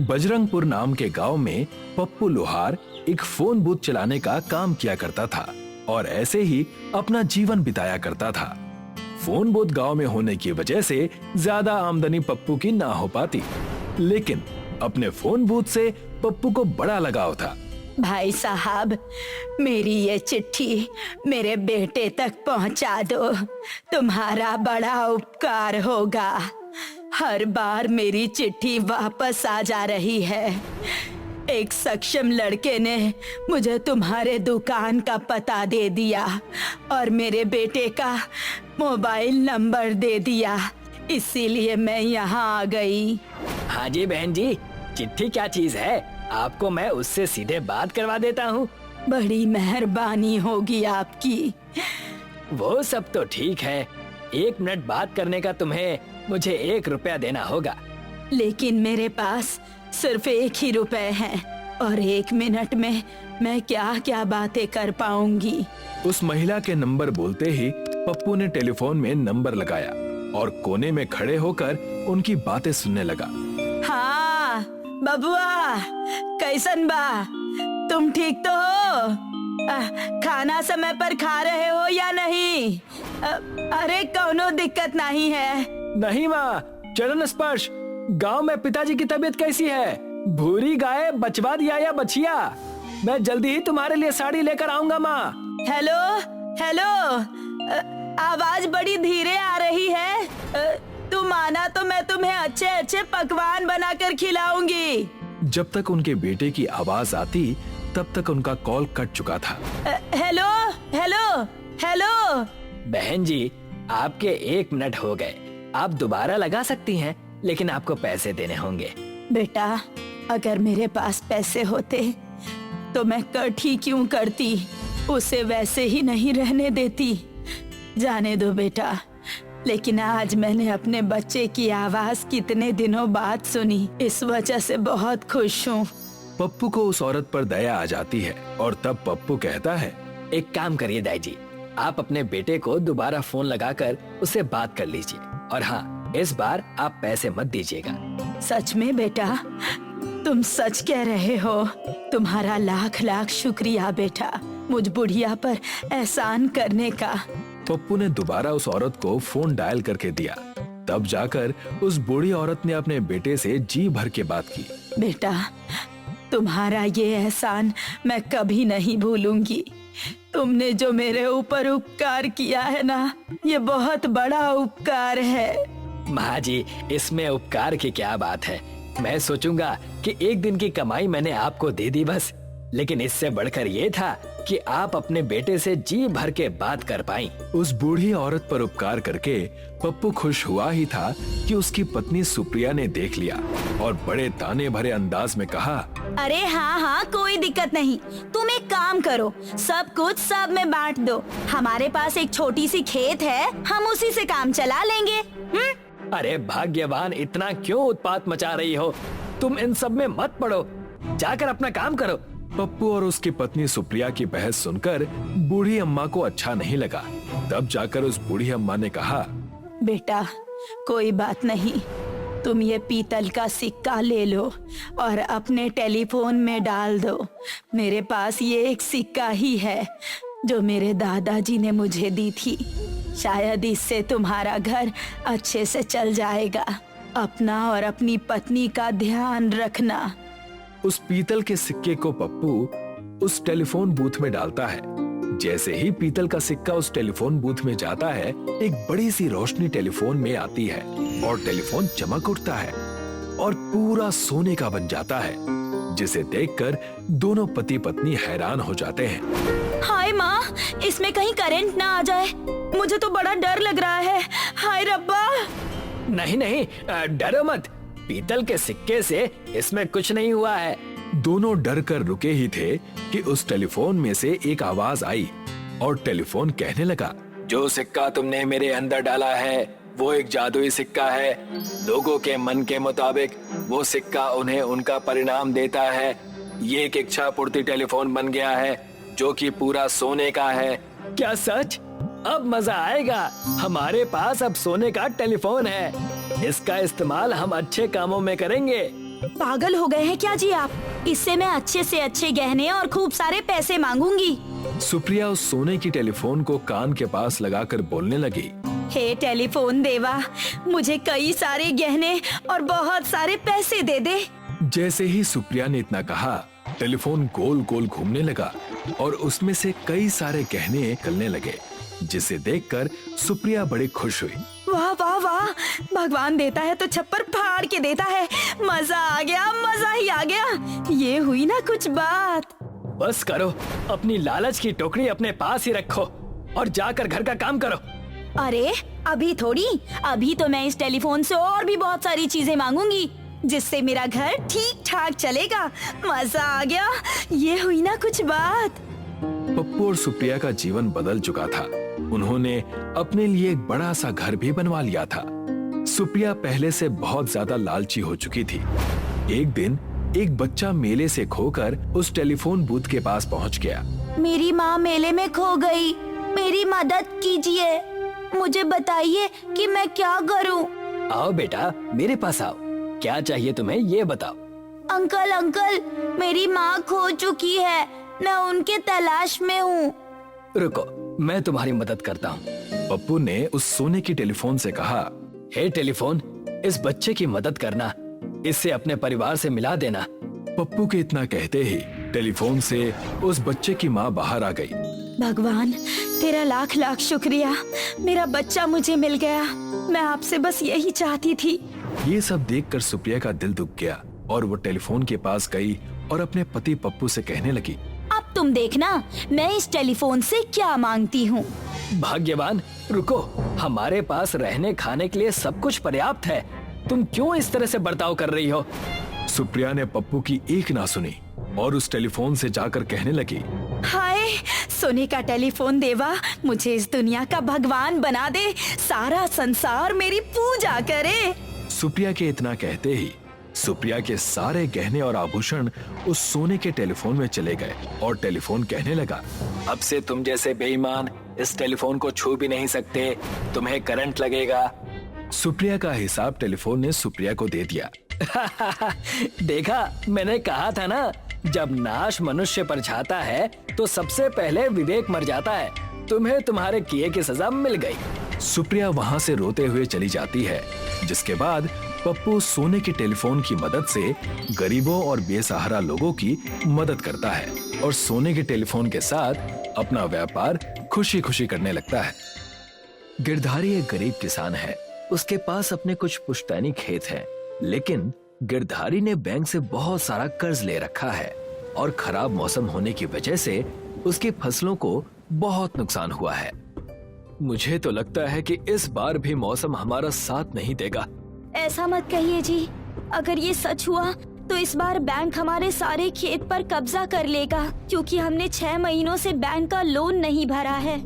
बजरंगपुर नाम के गांव में पप्पू लोहार एक फोन बूथ चलाने का काम किया करता था और ऐसे ही अपना जीवन बिताया करता था। फोन बूथ गांव में होने की वजह से ज्यादा आमदनी पप्पू की ना हो पाती, लेकिन अपने फोन बूथ से पप्पू को बड़ा लगाव था। भाई साहब, मेरी ये चिट्ठी मेरे बेटे तक पहुंचा दो, तुम्हारा बड़ा उपकार होगा। हर बार मेरी चिट्ठी वापस आ जा रही है। एक सक्षम लड़के ने मुझे तुम्हारे दुकान का पता दे दिया और मेरे बेटे का मोबाइल नंबर दे दिया, इसीलिए मैं यहाँ आ गई। हाँ जी बहन जी, चिट्ठी क्या चीज है, आपको मैं उससे सीधे बात करवा देता हूँ। बड़ी मेहरबानी होगी आपकी। वो सब तो ठीक है, 1 मिनट बात करने का तुम्हें मुझे 1 रुपया देना होगा। लेकिन मेरे पास सिर्फ 1 ही रुपए है और 1 मिनट में मैं क्या क्या बातें कर पाऊंगी। उस महिला के नंबर बोलते ही पप्पू ने टेलीफोन में नंबर लगाया और कोने में खड़े होकर उनकी बातें सुनने लगा। हाँ बबुआ, कैसन बा, तुम ठीक तो हो? खाना समय पर खा रहे हो या नहीं? अरे कौनो दिक्कत नहीं है। नहीं माँ, चरण स्पर्श। गांव में पिताजी की तबीयत कैसी है? भूरी गाय बचवा दिया या बचिया? मैं जल्दी ही तुम्हारे लिए साड़ी लेकर आऊंगा माँ। हेलो हेलो, आवाज बड़ी धीरे आ रही है। तुम आना तो मैं तुम्हें अच्छे अच्छे पकवान बनाकर खिलाऊंगी। जब तक उनके बेटे की आवाज आती तब तक उनका कॉल कट चुका था। Hello hello hello. बहन जी, आपके 1 मिनट हो गए, आप दोबारा लगा सकती हैं, लेकिन आपको पैसे देने होंगे। बेटा, अगर मेरे पास पैसे होते तो मैं कट ही क्यों करती, उसे वैसे ही नहीं रहने देती। जाने दो बेटा, लेकिन आज मैंने अपने बच्चे की आवाज कितने दिनों बाद सुनी, इस वजह से बहुत खुश हूँ। पप्पू को उस औरत पर दया आ जाती है और तब पप्पू कहता है, एक काम करिए दाई जी, आप अपने बेटे को दोबारा फोन लगाकर उससे बात कर लीजिए, और हाँ, इस बार आप पैसे मत दीजिएगा। सच में बेटा, तुम सच कह रहे हो? तुम्हारा लाख लाख शुक्रिया बेटा, मुझ बुढ़िया पर एहसान करने का। पप्पू ने दोबारा उस औरत को फोन डायल करके दिया। तब जाकर उस बूढ़ी औरत ने अपने बेटे से जी भर के बात की। बेटा, तुम्हारा ये एहसान मैं कभी नहीं भूलूंगी। तुमने जो मेरे ऊपर उपकार किया है ना, ये बहुत बड़ा उपकार है। माँ जी, इसमें उपकार की क्या बात है, मैं सोचूंगा कि एक दिन की कमाई मैंने आपको दे दी बस। लेकिन इससे बढ़कर ये था कि आप अपने बेटे से जी भर के बात कर पाई। उस बूढ़ी औरत पर उपकार करके पप्पू खुश हुआ ही था कि उसकी पत्नी सुप्रिया ने देख लिया और बड़े ताने भरे अंदाज में कहा, अरे हाँ हाँ, कोई दिक्कत नहीं, तुम एक काम करो, सब कुछ सब में बांट दो। हमारे पास एक छोटी सी खेत है, हम उसी से काम चला लेंगे। अरे भाग्यवान, इतना क्यों उत्पात मचा रही हो? तुम इन सब में मत पड़ो, जाकर अपना काम करो। पप्पू और उसकी पत्नी सुप्रिया की बहस सुनकर बूढ़ी अम्मा को अच्छा नहीं लगा। तब जाकर उस बूढ़ी अम्मा ने कहा, बेटा, कोई बात नहीं, तुम ये पीतल का सिक्का ले लो और अपने टेलीफोन में डाल दो। मेरे पास ये एक सिक्का ही है जो मेरे दादाजी ने मुझे दी थी। शायद इससे तुम्हारा घर अच्छे से चल जाएगा। अपना और अपनी पत्नी का ध्यान रखना। उस पीतल के सिक्के को पप्पू उस टेलीफोन बूथ में डालता है। जैसे ही पीतल का सिक्का उस टेलीफोन बूथ में जाता है, एक बड़ी सी रोशनी टेलीफोन में आती है और टेलीफोन चमक उठता है और पूरा सोने का बन जाता है, जिसे देखकर दोनों पति पत्नी हैरान हो जाते हैं। हाय माँ, इसमें कहीं करंट ना आ जाए, मुझे तो बड़ा डर लग रहा है। हाय रब्बा। नहीं नहीं, डरो मत, पीतल के सिक्के से इसमें कुछ नहीं हुआ है। दोनों डर कर रुके ही थे कि उस टेलीफोन में से एक आवाज आई और टेलीफोन कहने लगा, जो सिक्का तुमने मेरे अंदर डाला है वो एक जादुई सिक्का है। लोगों के मन के मुताबिक वो सिक्का उन्हें उनका परिणाम देता है। ये एक इच्छा पूर्ति टेलीफोन बन गया है जो कि पूरा सोने का है। क्या सच? अब मजा आएगा, हमारे पास अब सोने का टेलीफोन है। इसका इस्तेमाल हम अच्छे कामों में करेंगे। पागल हो गए हैं क्या जी आप? इससे मैं अच्छे से अच्छे गहने और खूब सारे पैसे मांगूंगी। सुप्रिया उस सोने की टेलीफोन को कान के पास लगाकर बोलने लगी। हे टेलीफोन देवा, मुझे कई सारे गहने और बहुत सारे पैसे दे दे। जैसे ही सुप्रिया ने इतना कहा, टेलीफोन गोल गोल घूमने लगा और उसमें से कई सारे गहने निकलने लगे, जिसे देखकर सुप्रिया बड़ी खुश हुई। वाह वाह वाह, भगवान देता है तो छप्पर फाड़ के देता है। मजा आ गया, मजा ही आ गया। ये हुई ना कुछ बात। बस करो, अपनी लालच की टोकरी अपने पास ही रखो और जाकर घर का काम करो। अरे अभी थोड़ी, अभी तो मैं इस टेलीफोन से और भी बहुत सारी चीजें मांगूंगी, जिससे मेरा घर ठीक ठाक चलेगा। मजा आ गया, ये हुई ना कुछ बात। पप्पू और सुप्रिया का जीवन बदल चुका था। उन्होंने अपने लिए एक बड़ा सा घर भी बनवा लिया था। सुप्रिया पहले से बहुत ज्यादा लालची हो चुकी थी। एक दिन एक बच्चा मेले से खोकर उस टेलीफोन बूथ के पास पहुंच गया। मेरी माँ मेले में खो गई, मेरी मदद कीजिए। मुझे बताइए कि मैं क्या करूं। आओ बेटा, मेरे पास आओ। क्या चाहिए तुम्हें, ये बताओ। अंकल अंकल, मेरी माँ खो चुकी है, मैं उनके तलाश में हूँ। रुको, मैं तुम्हारी मदद करता हूँ। पप्पू ने उस सोने की टेलीफोन से कहा, हे टेलीफोन, इस बच्चे की मदद करना, इससे अपने परिवार से मिला देना। पप्पू के इतना कहते ही टेलीफोन से उस बच्चे की माँ बाहर आ गई। भगवान, तेरा लाख लाख शुक्रिया, मेरा बच्चा मुझे मिल गया। मैं आपसे बस यही चाहती थी। ये सब देखकर सुप्रिया का दिल दुख गया और वो टेलीफोन के पास गई और अपने पति पप्पू से कहने लगी, अब तुम देखना मैं इस टेलीफोन से क्या मांगती हूँ। भाग्यवान, रुको, हमारे पास रहने खाने के लिए सब कुछ पर्याप्त है। तुम क्यों इस तरह से बर्ताव कर रही हो? सुप्रिया ने पप्पू की एक ना सुनी और उस टेलीफोन से जाकर कहने लगी, हाय सोने का टेलीफोन देवा, मुझे इस दुनिया का भगवान बना दे, सारा संसार मेरी पूजा करे। सुप्रिया के इतना कहते ही सुप्रिया के सारे गहने और आभूषण उस सोने के टेलीफोन में चले गए और टेलीफोन कहने लगा, अब से तुम जैसे बेईमान इस टेलीफोन को छू भी नहीं सकते, तुम्हें करंट लगेगा। सुप्रिया का हिसाब टेलीफोन ने सुप्रिया को दे दिया। देखा, मैंने कहा था ना, जब नाश मनुष्य पर छाता है तो सबसे पहले विवेक मर जाता है। तुम्हें तुम्हारे किए की सजा मिल गई। सुप्रिया वहाँ से रोते हुए चली जाती है, जिसके बाद पप्पू सोने के टेलीफोन की मदद से गरीबों और बेसहारा लोगों की मदद करता है और सोने के टेलीफोन के साथ अपना व्यापार खुशी खुशी करने लगता है। गिरधारी एक गरीब किसान है। उसके पास अपने कुछ पुश्तैनी खेत हैं, लेकिन गिरधारी ने बैंक से बहुत सारा कर्ज ले रखा है और खराब मौसम होने की वजह से उसकी फसलों को बहुत नुकसान हुआ है। मुझे तो लगता है कि इस बार भी मौसम हमारा साथ नहीं देगा। ऐसा मत कहिए जी, अगर ये सच हुआ तो इस बार बैंक हमारे सारे खेत पर कब्जा कर लेगा, क्योंकि हमने 6 महीनों से बैंक का लोन नहीं भरा है।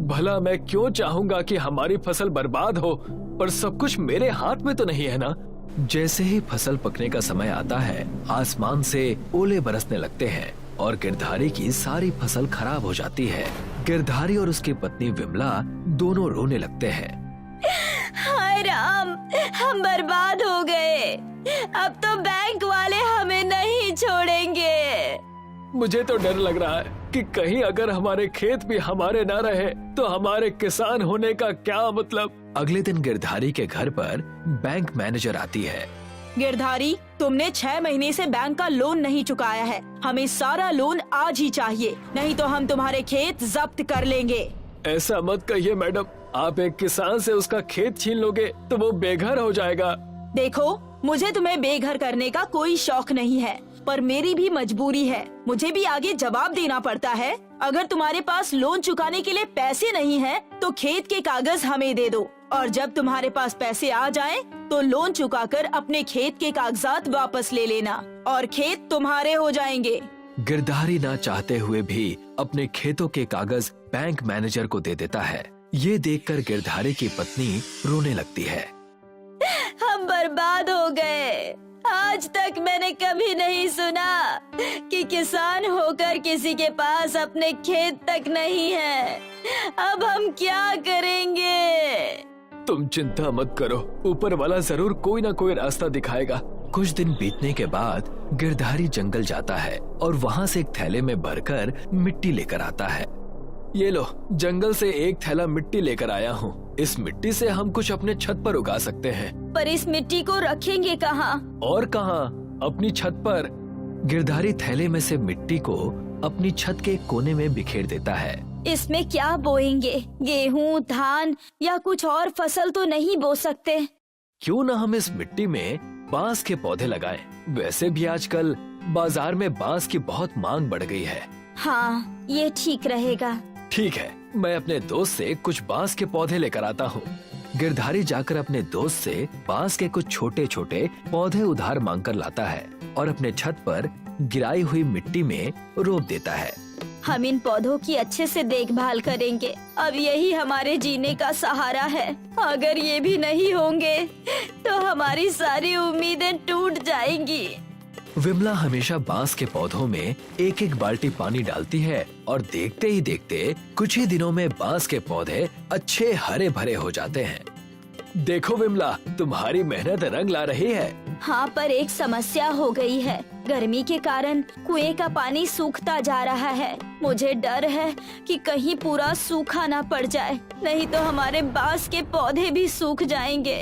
भला मैं क्यों चाहूंगा कि हमारी फसल बर्बाद हो, पर सब कुछ मेरे हाथ में तो नहीं है ना। जैसे ही फसल पकने का समय आता है, आसमान से ओले बरसने लगते हैं और गिरधारी की सारी फसल खराब हो जाती है। गिरधारी और उसकी पत्नी विमला दोनों रोने लगते हैं। हाय राम, हम बर्बाद हो गए, अब तो बैंक वाले हमें नहीं छोड़ेंगे। मुझे तो डर लग रहा है कि कहीं अगर हमारे खेत भी हमारे ना रहे तो हमारे किसान होने का क्या मतलब। अगले दिन गिरधारी के घर पर बैंक मैनेजर आती है। गिरधारी, तुमने 6 महीने से बैंक का लोन नहीं चुकाया है, हमें सारा लोन आज ही चाहिए, नहीं तो हम तुम्हारे खेत जब्त कर लेंगे। ऐसा मत कहिए मैडम, आप एक किसान से उसका खेत छीन लोगे तो वो बेघर हो जाएगा। देखो, मुझे तुम्हें बेघर करने का कोई शौक नहीं है, पर मेरी भी मजबूरी है, मुझे भी आगे जवाब देना पड़ता है। अगर तुम्हारे पास लोन चुकाने के लिए पैसे नहीं है तो खेत के कागज हमें दे दो, और जब तुम्हारे पास पैसे आ जाएं, तो लोन चुकाकर अपने खेत के कागजात वापस ले लेना और खेत तुम्हारे हो जाएंगे। गिरधारी ना चाहते हुए भी अपने खेतों के कागज बैंक मैनेजर को दे देता है। ये देखकर गिरधारी की पत्नी रोने लगती है। हम बर्बाद हो गए, आज तक मैंने कभी नहीं सुना कि किसान होकर किसी के पास अपने खेत तक नहीं है। अब हम क्या करेंगे? तुम चिंता मत करो, ऊपर वाला जरूर कोई ना कोई रास्ता दिखाएगा। कुछ दिन बीतने के बाद गिरधारी जंगल जाता है और वहाँ से एक थैले में भरकर मिट्टी लेकर आता है। ये लो, जंगल से एक थैला मिट्टी लेकर आया हूँ। इस मिट्टी से हम कुछ अपने छत पर उगा सकते हैं। पर इस मिट्टी को रखेंगे कहाँ? और कहाँ, अपनी छत पर। गिरधारी थैले में से मिट्टी को अपनी छत के कोने में बिखेर देता है। इसमें क्या बोएंगे? गेहूँ, धान या कुछ और फसल तो नहीं बो सकते? क्यों न हम इस मिट्टी में बांस के पौधे लगाएं। वैसे भी आजकल बाजार में बांस की बहुत मांग बढ़ गई है। हाँ, ये ठीक रहेगा। ठीक है, मैं अपने दोस्त से कुछ बांस के पौधे लेकर आता हूँ। गिरधारी जाकर अपने दोस्त से बांस के कुछ छोटे छोटे पौधे उधार मांग कर लाता है और अपने छत पर गिराई हुई मिट्टी में रोप देता है। हम इन पौधों की अच्छे से देखभाल करेंगे। अब यही हमारे जीने का सहारा है। अगर ये भी नहीं होंगे तो हमारी सारी उम्मीदें टूट जाएंगी। विमला हमेशा बांस के पौधों में एक एक बाल्टी पानी डालती है और देखते ही देखते कुछ ही दिनों में बांस के पौधे अच्छे हरे भरे हो जाते हैं। देखो विमला, तुम्हारी मेहनत रंग ला रही है। हाँ, पर एक समस्या हो गई है। गर्मी के कारण कुएं का पानी सूखता जा रहा है। मुझे डर है कि कहीं पूरा सूखा ना पड़ जाए, नहीं तो हमारे बांस के पौधे भी सूख जाएंगे।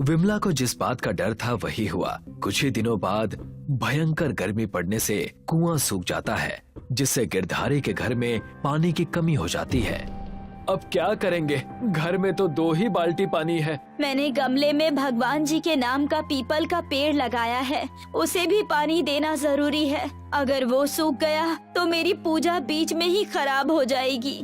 विमला को जिस बात का डर था वही हुआ। कुछ ही दिनों बाद भयंकर गर्मी पड़ने से कुआं सूख जाता है, जिससे गिरधारी के घर में पानी की कमी हो जाती है। अब क्या करेंगे? घर में तो 2 ही बाल्टी पानी है। मैंने गमले में भगवान जी के नाम का पीपल का पेड़ लगाया है, उसे भी पानी देना जरूरी है। अगर वो सूख गया तो मेरी पूजा बीच में ही खराब हो जाएगी।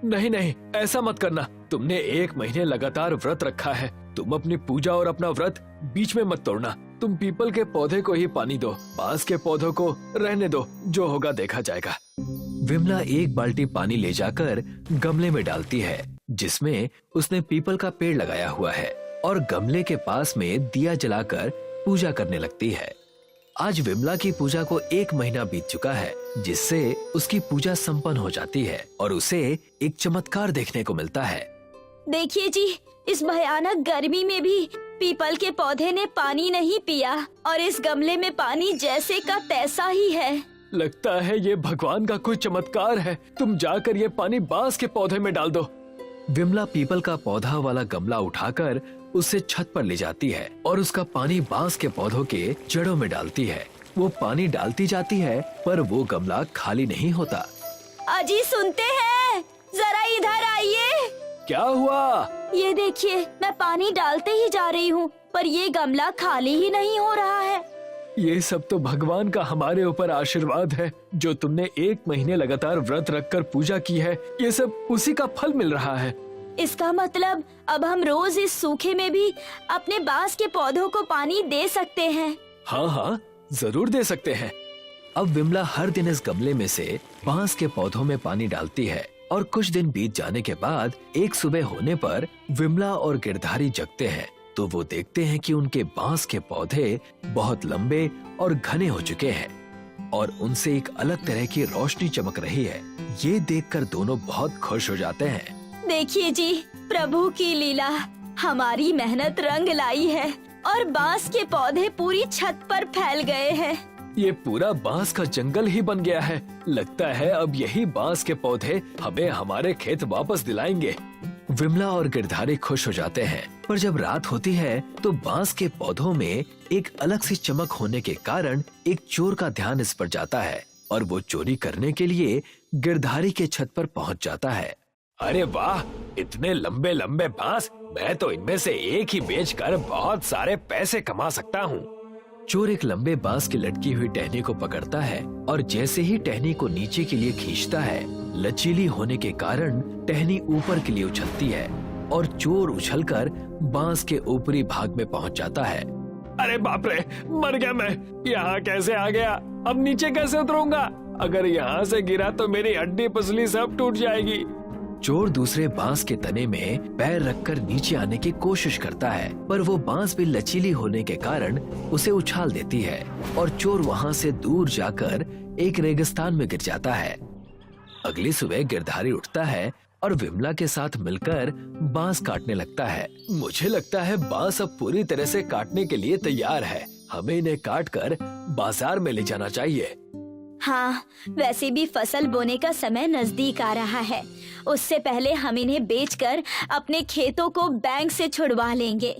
नहीं नहीं, ऐसा मत करना। तुमने 1 महीने लगातार व्रत रखा है। तुम अपनी पूजा और अपना व्रत बीच में मत तोड़ना। तुम पीपल के पौधे को ही पानी दो, बांस के पौधों को रहने दो, जो होगा देखा जाएगा। विमला 1 बाल्टी पानी ले जाकर गमले में डालती है, जिसमें उसने पीपल का पेड़ लगाया हुआ है, और गमले के पास में दिया जलाकर पूजा करने लगती है। आज विमला की पूजा को 1 महीना बीत चुका है, जिससे उसकी पूजा संपन्न हो जाती है और उसे एक चमत्कार देखने को मिलता है। देखिए जी, इस भयानक गर्मी में भी पीपल के पौधे ने पानी नहीं पिया और इस गमले में पानी जैसे का तैसा ही है। लगता है ये भगवान का कोई चमत्कार है। तुम जाकर ये पानी बांस के पौधे में डाल दो। विमला पीपल का पौधा वाला गमला उठाकर उसे छत पर ले जाती है और उसका पानी बांस के पौधों के जड़ों में डालती है। वो पानी डालती जाती है, पर वो गमला खाली नहीं होता। अजी सुनते हैं, जरा इधर आइए। क्या हुआ? ये देखिए, मैं पानी डालते ही जा रही हूँ, पर ये गमला खाली ही नहीं हो रहा है। ये सब तो भगवान का हमारे ऊपर आशीर्वाद है। जो तुमने 1 महीने लगातार व्रत रखकर पूजा की है, ये सब उसी का फल मिल रहा है। इसका मतलब अब हम रोज इस सूखे में भी अपने बांस के पौधों को पानी दे सकते हैं। हाँ हाँ, जरूर दे सकते हैं। अब विमला हर दिन इस गमले में से बांस के पौधों में पानी डालती है, और कुछ दिन बीत जाने के बाद एक सुबह होने पर विमला और गिरधारी जगते हैं, तो वो देखते हैं कि उनके बांस के पौधे बहुत लंबे और घने हो चुके हैं और उनसे एक अलग तरह की रोशनी चमक रही है। ये देखकर दोनों बहुत खुश हो जाते हैं। देखिए जी, प्रभु की लीला, हमारी मेहनत रंग लाई है और बांस के पौधे पूरी छत पर फैल गए हैं। ये पूरा बांस का जंगल ही बन गया है। लगता है अब यही बांस के पौधे हमें हमारे खेत वापस दिलाएंगे। विमला और गिरधारी खुश हो जाते हैं, पर जब रात होती है तो बांस के पौधों में एक अलग सी चमक होने के कारण एक चोर का ध्यान इस पर जाता है और वो चोरी करने के लिए गिरधारी के छत पर पहुंच जाता है। अरे वाह, इतने लंबे लंबे बांस! मैं तो इनमें से एक ही बेचकर बहुत सारे पैसे कमा सकता हूँ। चोर एक लंबे बांस की लटकी हुई टहनी को पकड़ता है और जैसे ही टहनी को नीचे के लिए खींचता है, लचीली होने के कारण टहनी ऊपर के लिए उछलती है और चोर उछलकर बांस के ऊपरी भाग में पहुंच जाता है। अरे बाप रे, मर गया मैं! यहाँ कैसे आ गया? अब नीचे कैसे उतरूंगा? अगर यहाँ से गिरा तो मेरी हड्डी पसली सब टूट जाएगी। चोर दूसरे बांस के तने में पैर रखकर नीचे आने की कोशिश करता है, पर वो बांस भी लचीली होने के कारण उसे उछाल देती है और चोर वहाँ से दूर जाकर एक रेगिस्तान में गिर जाता है। अगली सुबह गिरधारी उठता है और विमला के साथ मिलकर बांस काटने लगता है। मुझे लगता है बांस अब पूरी तरह से काटने के लिए तैयार है। हमें इन्हें काट कर बाजार में ले जाना चाहिए। हाँ, वैसे भी फसल बोने का समय नजदीक आ रहा है। उससे पहले हम इन्हें बेचकर अपने खेतों को बैंक से छुड़वा लेंगे।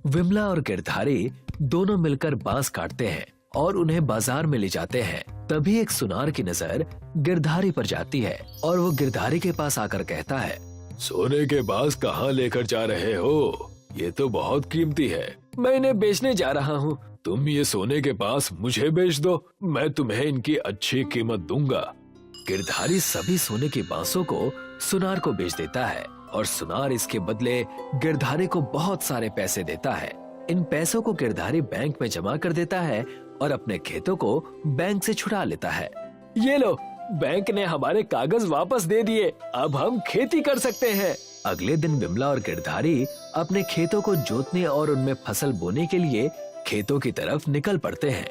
विमला और गिरधारी दोनों मिलकर बांस काटते हैं और उन्हें बाजार में ले जाते हैं। तभी एक सुनार की नजर गिरधारी पर जाती है और वो गिरधारी के पास आकर कहता है, सोने के बांस कहाँ लेकर जा रहे हो? ये तो बहुत कीमती है। मैं इन्हें बेचने जा रहा हूँ। तुम ये सोने के बांस मुझे बेच दो, मैं तुम्हें इनकी अच्छी कीमत दूंगा। गिरधारी सभी सोने के बांसों को सुनार को बेच देता है और सुनार इसके बदले गिरधारी को बहुत सारे पैसे देता है। इन पैसों को गिरधारी बैंक में जमा कर देता है और अपने खेतों को बैंक से छुड़ा लेता है। ये लो, बैंक ने हमारे कागज वापस दे दिए। अब हम खेती कर सकते हैं। अगले दिन विमला और गिरधारी अपने खेतों को जोतने और उनमें फसल बोने के लिए खेतों की तरफ निकल पड़ते हैं।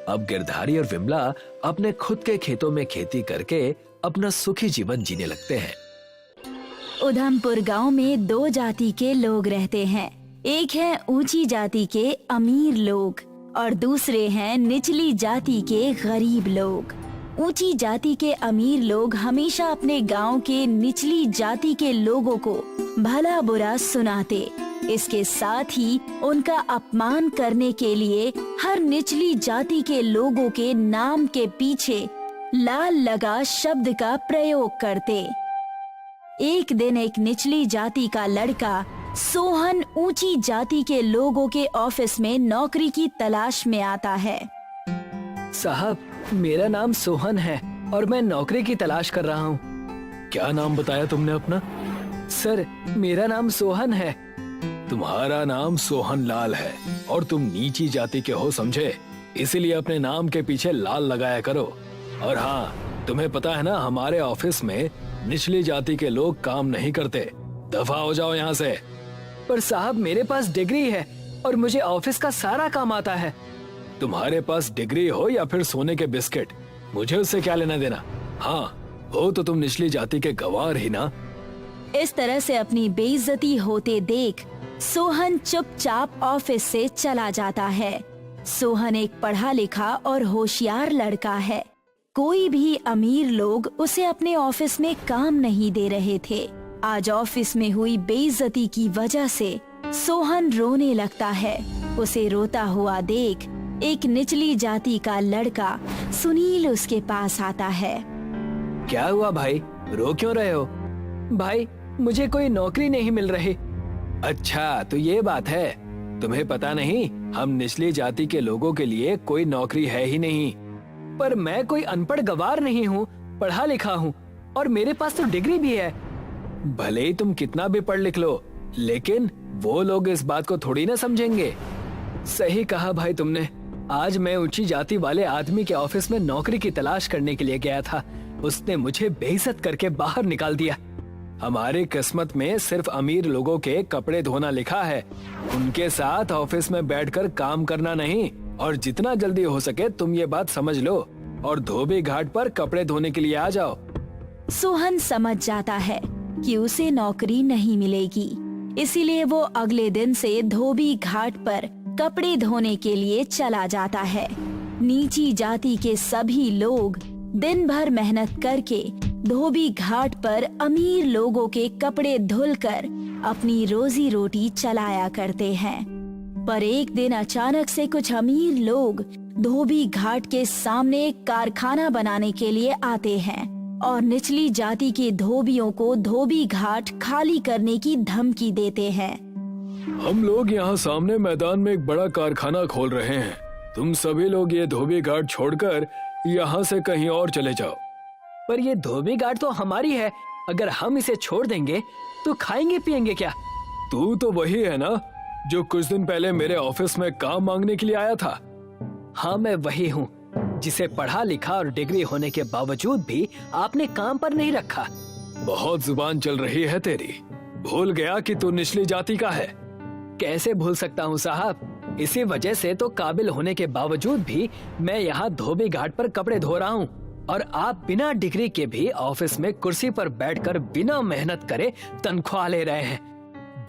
अब गिरधारी और विमला अपने खुद के खेतों में खेती करके अपना सुखी जीवन जीने लगते हैं। उधमपुर गांव में 2 जाति के लोग रहते हैं। एक है ऊंची जाति के अमीर लोग और दूसरे हैं निचली जाति के गरीब लोग। ऊंची जाति के अमीर लोग हमेशा अपने गांव के निचली जाति के लोगों को भला बुरा सुनाते। इसके साथ ही उनका अपमान करने के लिए हर निचली जाति के लोगों के नाम के पीछे लाल लगा शब्द का प्रयोग करते। एक दिन एक निचली जाति का लड़का सोहन ऊंची जाति के लोगों के ऑफिस में नौकरी की तलाश में आता है। साहब, मेरा नाम सोहन है और मैं नौकरी की तलाश कर रहा हूँ। क्या नाम बताया तुमने अपना? सर, मेरा नाम सोहन है। तुम्हारा नाम सोहन लाल है और तुम नीची जाति के हो, समझे? इसीलिए अपने नाम के पीछे लाल लगाया करो। और हाँ, तुम्हें पता है ना, हमारे ऑफिस में निचली जाति के लोग काम नहीं करते। दफा हो जाओ यहाँ से। पर साहब, मेरे पास डिग्री है और मुझे ऑफिस का सारा काम आता है। तुम्हारे पास डिग्री हो या फिर सोने के बिस्किट, मुझे उससे क्या लेना देना। हाँ, हो तो तुम निचली जाति के गवार ही ना। इस तरह से अपनी बेइज्जती होते देख सोहन चुपचाप ऑफिस से चला जाता है। सोहन एक पढ़ा लिखा और होशियार लड़का है। कोई भी अमीर लोग उसे अपने ऑफिस में काम नहीं दे रहे थे। आज ऑफिस में हुई बेइज्जती की वजह से सोहन रोने लगता है। उसे रोता हुआ देख एक निचली जाति का लड़का सुनील उसके पास आता है। क्या हुआ भाई, रो क्यों रहे हो? भाई, मुझे कोई नौकरी नहीं मिल रही। अच्छा, तो ये बात है। तुम्हें पता नहीं, हम निचली जाति के लोगों के लिए कोई नौकरी है ही नहीं। पर मैं कोई अनपढ़ गवार नहीं हूँ, पढ़ा लिखा हूँ और मेरे पास तो डिग्री भी है। भले ही तुम कितना भी पढ़ लिख लो, लेकिन वो लोग इस बात को थोड़ी ना समझेंगे। सही कहा भाई तुमने। आज मैं ऊंची जाति वाले आदमी के ऑफिस में नौकरी की तलाश करने के लिए गया था। उसने मुझे बेइज्जत करके बाहर निकाल दिया। हमारी किस्मत में सिर्फ अमीर लोगों के कपड़े धोना लिखा है। उनके साथ ऑफिस में बैठकर काम करना नहीं। और जितना जल्दी हो सके तुम ये बात समझ लो और धोबी घाट पर कपड़े धोने के लिए आ जाओ। सोहन समझ जाता है कि उसे नौकरी नहीं मिलेगी, इसीलिए वो अगले दिन से धोबी घाट पर कपड़े धोने के लिए चला जाता है। नीची जाति के सभी लोग दिन भर मेहनत करके धोबी घाट पर अमीर लोगों के कपड़े धुलकर अपनी रोजी रोटी चलाया करते हैं। पर एक दिन अचानक से कुछ अमीर लोग धोबी घाट के सामने एक कारखाना बनाने के लिए आते हैं और निचली जाति के धोबियों को धोबी घाट खाली करने की धमकी देते हैं। हम लोग यहाँ सामने मैदान में एक बड़ा कारखाना खोल रहे हैं। तुम सभी लोग ये धोबी घाट छोड़कर यहाँ से कहीं और चले जाओ। पर ये धोबी घाट तो हमारी है, अगर हम इसे छोड़ देंगे तो खाएंगे पिएंगे क्या? तू तो वही है ना जो कुछ दिन पहले मेरे ऑफिस में काम मांगने के लिए आया था। हाँ, मैं वही हूँ जिसे पढ़ा लिखा और डिग्री होने के बावजूद भी आपने काम पर नहीं रखा। बहुत जुबान चल रही है तेरी। भूल गया कि तू निचली जाति का है। कैसे भूल सकता हूँ साहब, इसी वजह से तो काबिल होने के बावजूद भी मैं यहाँ धोबी घाट पर कपड़े धो रहा हूँ और आप बिना डिग्री के भी ऑफिस में कुर्सी पर बैठकर बिना मेहनत करे तनख्वाह ले रहे हैं।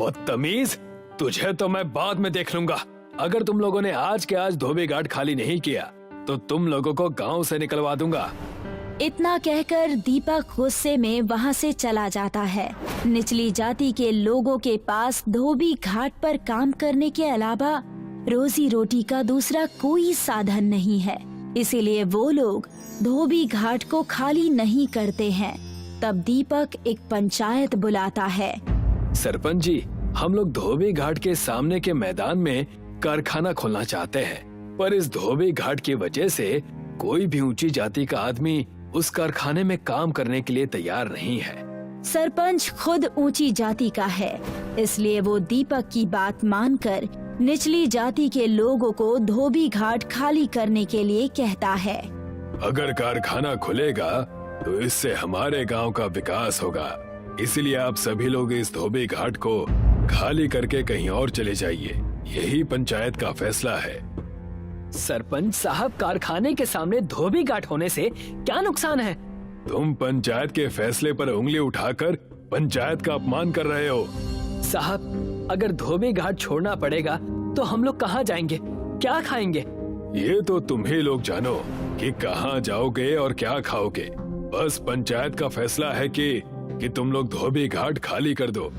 बदतमीज, तुझे तो मैं बाद में देख लूंगा। अगर तुम लोगों ने आज के आज धोबी घाट खाली नहीं किया तो तुम लोगों को गांव से निकलवा दूंगा। इतना कहकर दीपक गुस्से में वहाँ से चला जाता है। निचली जाति के लोगों के पास धोबी घाट पर काम करने के अलावा रोजी रोटी का दूसरा कोई साधन नहीं है, इसीलिए वो लोग धोबी घाट को खाली नहीं करते हैं। तब दीपक एक पंचायत बुलाता है। सरपंच जी, हम लोग धोबी घाट के सामने के मैदान में कारखाना खोलना चाहते हैं, पर इस धोबी घाट की वजह से कोई भी ऊंची जाति का आदमी उस कारखाने में काम करने के लिए तैयार नहीं है। सरपंच खुद ऊंची जाति का है, इसलिए वो दीपक की बात मानकर निचली जाति के लोगों को धोबी घाट खाली करने के लिए कहता है। अगर कारखाना खुलेगा तो इससे हमारे गांव का विकास होगा, इसलिए आप सभी लोग इस धोबी घाट को खाली करके कहीं और चले जाइए। यही पंचायत का फैसला है। सरपंच साहब, कारखाने के सामने धोबी घाट होने से क्या नुकसान है? तुम पंचायत के फैसले पर उंगली उठाकर पंचायत का अपमान कर रहे हो। साहब, अगर धोबी घाट छोड़ना पड़ेगा तो हम लोग कहाँ जाएंगे, क्या खाएंगे? ये तो तुम ही लोग जानो कि कहाँ जाओगे और क्या खाओगे। बस पंचायत का फैसला है कि तुम लोग धोबी घाट खाली कर दो।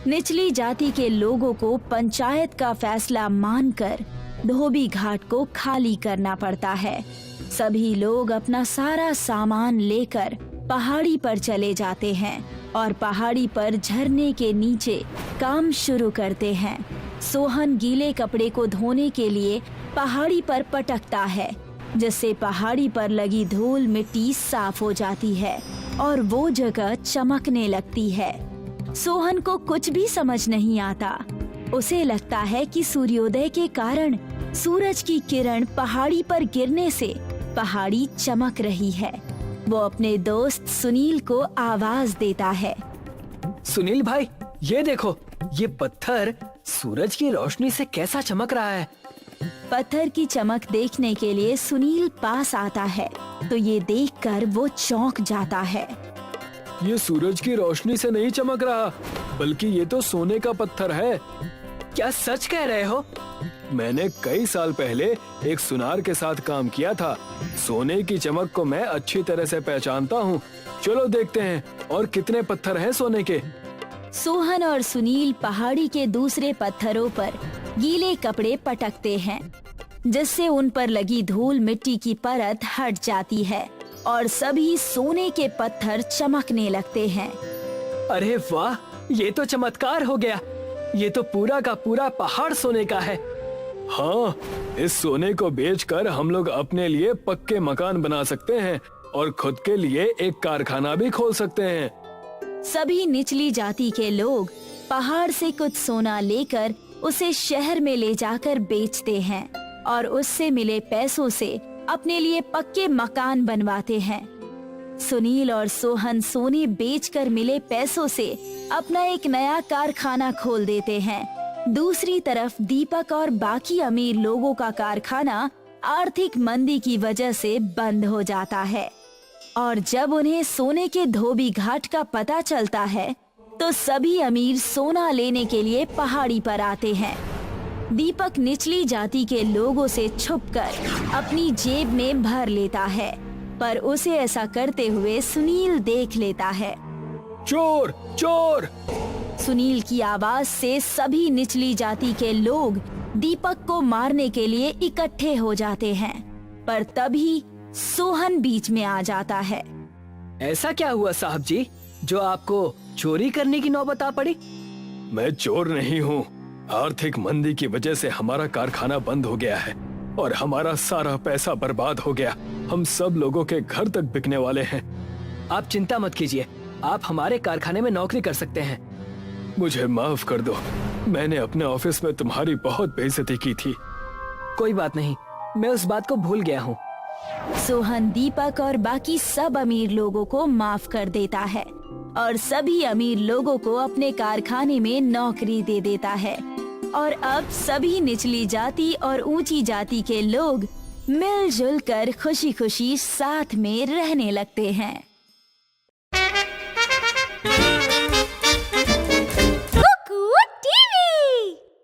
निचली जाति के लोगों को पंचायत का फैसला मानकर धोबी घाट को खाली करना पड़ता है। सभी लोग अपना सारा सामान लेकर पहाड़ी पर चले जाते हैं और पहाड़ी पर झरने के नीचे काम शुरू करते हैं। सोहन गीले कपड़े को धोने के लिए पहाड़ी पर पटकता है, जिससे पहाड़ी पर लगी धूल मिट्टी साफ हो जाती है और वो जगह चमकने लगती है। सोहन को कुछ भी समझ नहीं आता। उसे लगता है कि सूर्योदय के कारण सूरज की किरण पहाड़ी पर गिरने से पहाड़ी चमक रही है। वो अपने दोस्त सुनील को आवाज देता है। सुनील भाई, ये देखो, ये पत्थर सूरज की रोशनी से कैसा चमक रहा है। पत्थर की चमक देखने के लिए सुनील पास आता है तो ये देखकर वो चौंक जाता है। ये सूरज की रोशनी से नहीं चमक रहा, बल्कि ये तो सोने का पत्थर है। क्या सच कह रहे हो? मैंने कई साल पहले एक सुनार के साथ काम किया था। सोने की चमक को मैं अच्छी तरह से पहचानता हूँ। चलो देखते हैं और कितने पत्थर हैं सोने के। सोहन और सुनील पहाड़ी के दूसरे पत्थरों पर गीले कपड़े पटकते हैं, जिससे उन पर लगी धूल मिट्टी की परत हट जाती है और सभी सोने के पत्थर चमकने लगते हैं। अरे वाह, ये तो चमत्कार हो गया। ये तो पूरा का पूरा पहाड़ सोने का है। हाँ, इस सोने को बेचकर हम लोग अपने लिए पक्के मकान बना सकते हैं और खुद के लिए एक कारखाना भी खोल सकते हैं। सभी निचली जाति के लोग पहाड़ से कुछ सोना लेकर उसे शहर में ले जाकर बेचते हैं और उससे मिले पैसों से अपने लिए पक्के मकान बनवाते हैं। सुनील और सोहन सोने बेचकर मिले पैसों से अपना एक नया कारखाना खोल देते हैं। दूसरी तरफ दीपक और बाकी अमीर लोगों का कारखाना आर्थिक मंदी की वजह से बंद हो जाता है और जब उन्हें सोने के धोबी घाट का पता चलता है तो सभी अमीर सोना लेने के लिए पहाड़ी पर आते हैं। दीपक निचली जाति के लोगों से छुपकर अपनी जेब में भर लेता है, पर उसे ऐसा करते हुए सुनील देख लेता है। चोर, चोर! सुनील की आवाज से सभी निचली जाति के लोग दीपक को मारने के लिए इकट्ठे हो जाते हैं, पर तभी सोहन बीच में आ जाता है। ऐसा क्या हुआ साहब जी, जो आपको चोरी करने की नौबत आ पड़ी? मैं चोर नहीं हूँ। आर्थिक मंदी की वजह से हमारा कारखाना बंद हो गया है और हमारा सारा पैसा बर्बाद हो गया। हम सब लोगों के घर तक बिकने वाले हैं। आप चिंता मत कीजिए, आप हमारे कारखाने में नौकरी कर सकते हैं। मुझे माफ कर दो, मैंने अपने ऑफिस में तुम्हारी बहुत बेइज्जती की थी। कोई बात नहीं, मैं उस बात को भूल गया हूँ। सोहन दीपक और बाकी सब अमीर लोगों को माफ कर देता है और सभी अमीर लोगों को अपने कारखाने में नौकरी दे देता है और अब सभी निचली जाति और ऊंची जाति के लोग मिलजुल कर खुशी खुशी साथ में रहने लगते हैं।